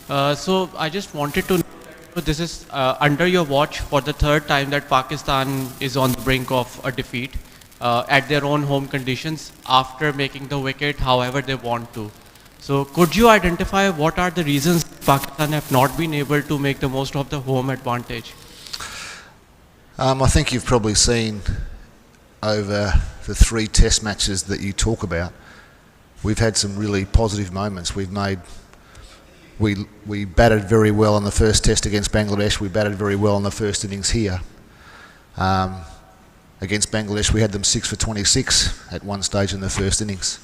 So I just wanted to know, this is under your watch for the third time that Pakistan is on the brink of a defeat at their own home conditions after making the wicket however they want to. So could you identify what are the reasons Pakistan have not been able to make the most of the home advantage? I think you've probably seen over the 3 test matches that you talk about, we've had some really positive moments. We batted very well in the first test against Bangladesh. We batted very well in the first innings here. Against Bangladesh, we had them 6 for 26 at one stage in the first innings.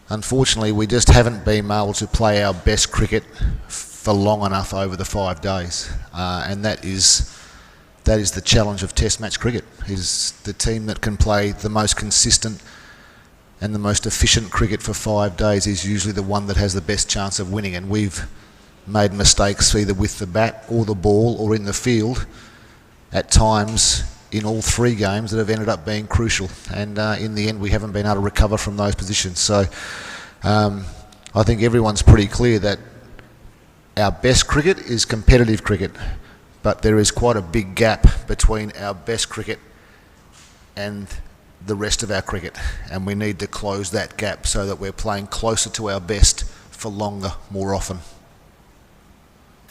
Unfortunately, we just haven't been able to play our best cricket for long enough over the 5 days, and that is the challenge of Test match cricket. Is the team that can play the most consistent and the most efficient cricket for 5 days is usually the one that has the best chance of winning, and we've made mistakes either with the bat or the ball or in the field at times in all 3 games that have ended up being crucial, and in the end we haven't been able to recover from those positions. So I think everyone's pretty clear that our best cricket is competitive cricket, but there is quite a big gap between our best cricket and the rest of our cricket, and we need to close that gap so that we're playing closer to our best for longer, more often.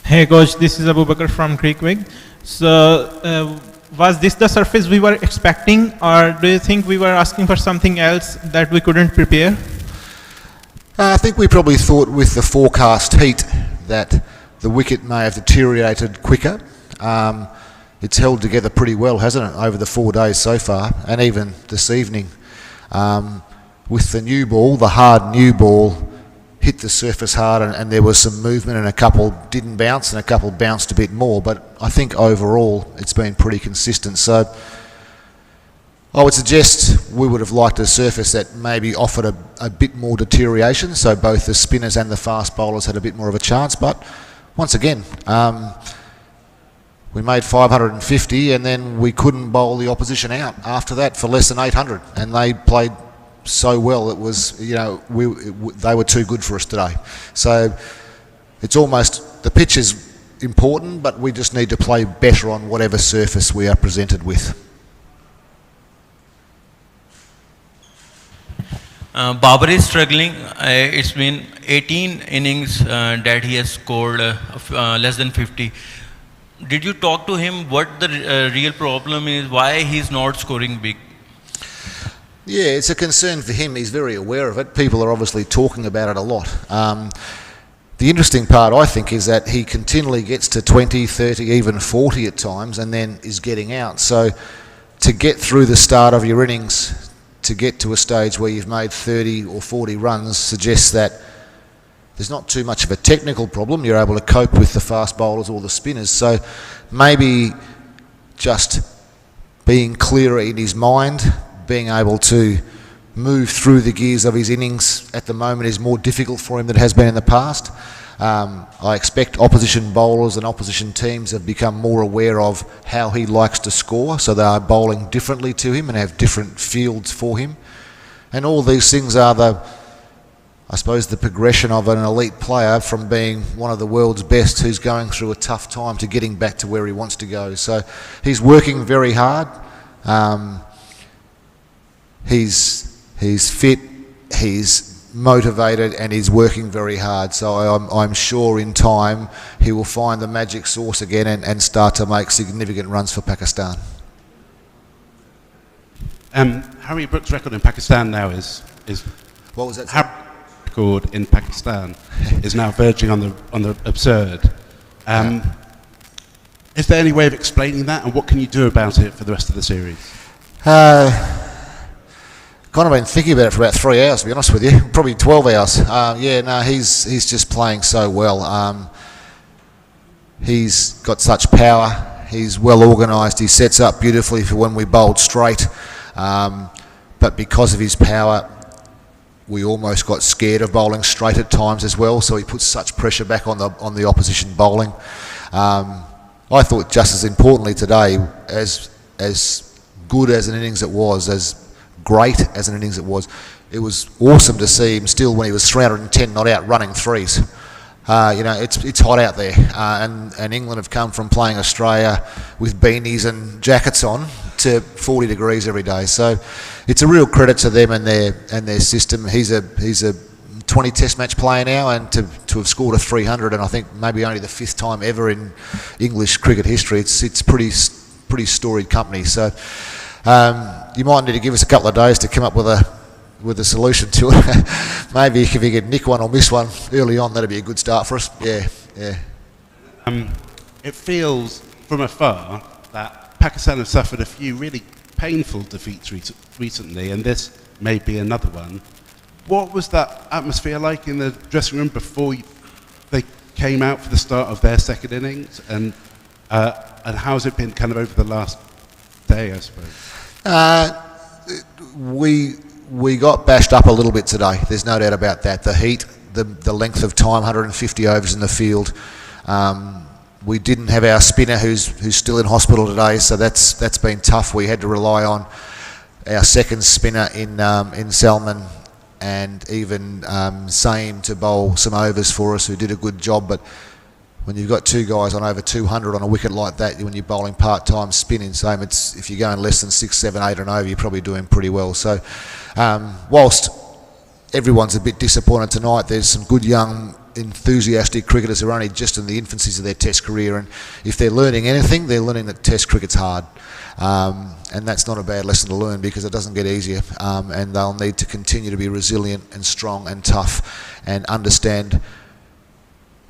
Hey coach, this is Bakr from Creekwig. So was this the surface we were expecting, or do you think we were asking for something else that we couldn't prepare? I think we probably thought with the forecast heat that the wicket may have deteriorated quicker. It's held together pretty well, hasn't it, over the 4 days so far, and even this evening. With the new ball, the hard new ball hit the surface hard, and there was some movement, and a couple didn't bounce and a couple bounced a bit more, but I think overall it's been pretty consistent. So I would suggest we would have liked a surface that maybe offered a bit more deterioration, so both the spinners and the fast bowlers had a bit more of a chance. But once again, we made 550 and then we couldn't bowl the opposition out after that for less than 800, and they played so well, it was, you know, they were too good for us today. So it's almost, the pitch is important, but we just need to play better on whatever surface we are presented with. Babar is struggling. It's been 18 innings that he has scored less than 50. Did you talk to him what the real problem is, why he's not scoring big? Yeah, it's a concern for him. He's very aware of it. People are obviously talking about it a lot. The interesting part, I think, is that he continually gets to 20, 30, even 40 at times, and then is getting out. So to get through the start of your innings, to get to a stage where you've made 30 or 40 runs, suggests that there's not too much of a technical problem. You're able to cope with the fast bowlers or the spinners. So maybe just being clearer in his mind, being able to move through the gears of his innings at the moment is more difficult for him than it has been in the past. I expect opposition bowlers and opposition teams have become more aware of how he likes to score, so they are bowling differently to him and have different fields for him. And all these things are I suppose, the progression of an elite player from being one of the world's best who's going through a tough time to getting back to where he wants to go. So he's working very hard. He's fit, he's motivated, and he's working very hard. So I'm sure in time he will find the magic sauce again and start to make significant runs for Pakistan. Harry Brook's record in Pakistan now is what was that? Harry's record in Pakistan is now verging on the absurd. Is there any way of explaining that, and what can you do about it for the rest of the series? Kind of been thinking about it for about 3 hours, to be honest with you. Probably 12 hours. He's just playing so well. He's got such power. He's well organised. He sets up beautifully for when we bowled straight. But because of his power, we almost got scared of bowling straight at times as well. So he puts such pressure back on the opposition bowling. I thought just as importantly today, as good as an innings it was, as great as an innings it was awesome to see him still, when he was 310 not out, running threes. It's hot out there, and England have come from playing Australia with beanies and jackets on to 40 degrees every day. So it's a real credit to them and their system. He's a 20 Test match player now, and to have scored a 300, and I think maybe only the 5th time ever in English cricket history. It's pretty storied company. So you might need to give us a couple of days to come up with a solution to it. Maybe if you could nick one or miss one early on, that'd be a good start for us. Yeah. It feels from afar that Pakistan have suffered a few really painful defeats recently, and this may be another one. What was that atmosphere like in the dressing room before they came out for the start of their second innings, and how's it been kind of over the last day, I suppose? We got bashed up a little bit today. There's no doubt about that. The heat, the length of time, 150 overs in the field. We didn't have our spinner who's still in hospital today, so that's been tough. We had to rely on our second spinner in Salman and even Saim to bowl some overs for us, who did a good job. But when you've got two guys on over 200 on a wicket like that, when you're bowling part-time spinning, same. If you're going less than 6, 7, 8 and over, you're probably doing pretty well. So whilst everyone's a bit disappointed tonight, there's some good young enthusiastic cricketers who are only just in the infancies of their Test career, and if they're learning anything, they're learning that Test cricket's hard. And that's not a bad lesson to learn, because it doesn't get easier, and they'll need to continue to be resilient and strong and tough and understand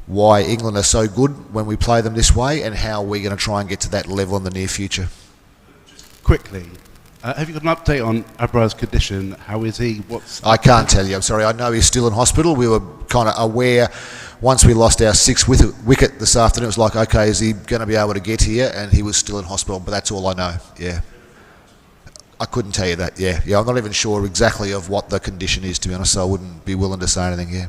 why England are so good when we play them this way, and how we're going to try and get to that level in the near future. Quickly, have you got an update on Abra's condition? How is he? I can't tell you, I'm sorry. I know he's still in hospital. We were kind of aware once we lost our 6th wicket this afternoon. It was like, okay, is he going to be able to get here? And he was still in hospital, but that's all I know. Yeah, I couldn't tell you that. Yeah, I'm not even sure exactly of what the condition is, to be honest, so I wouldn't be willing to say anything. Yeah.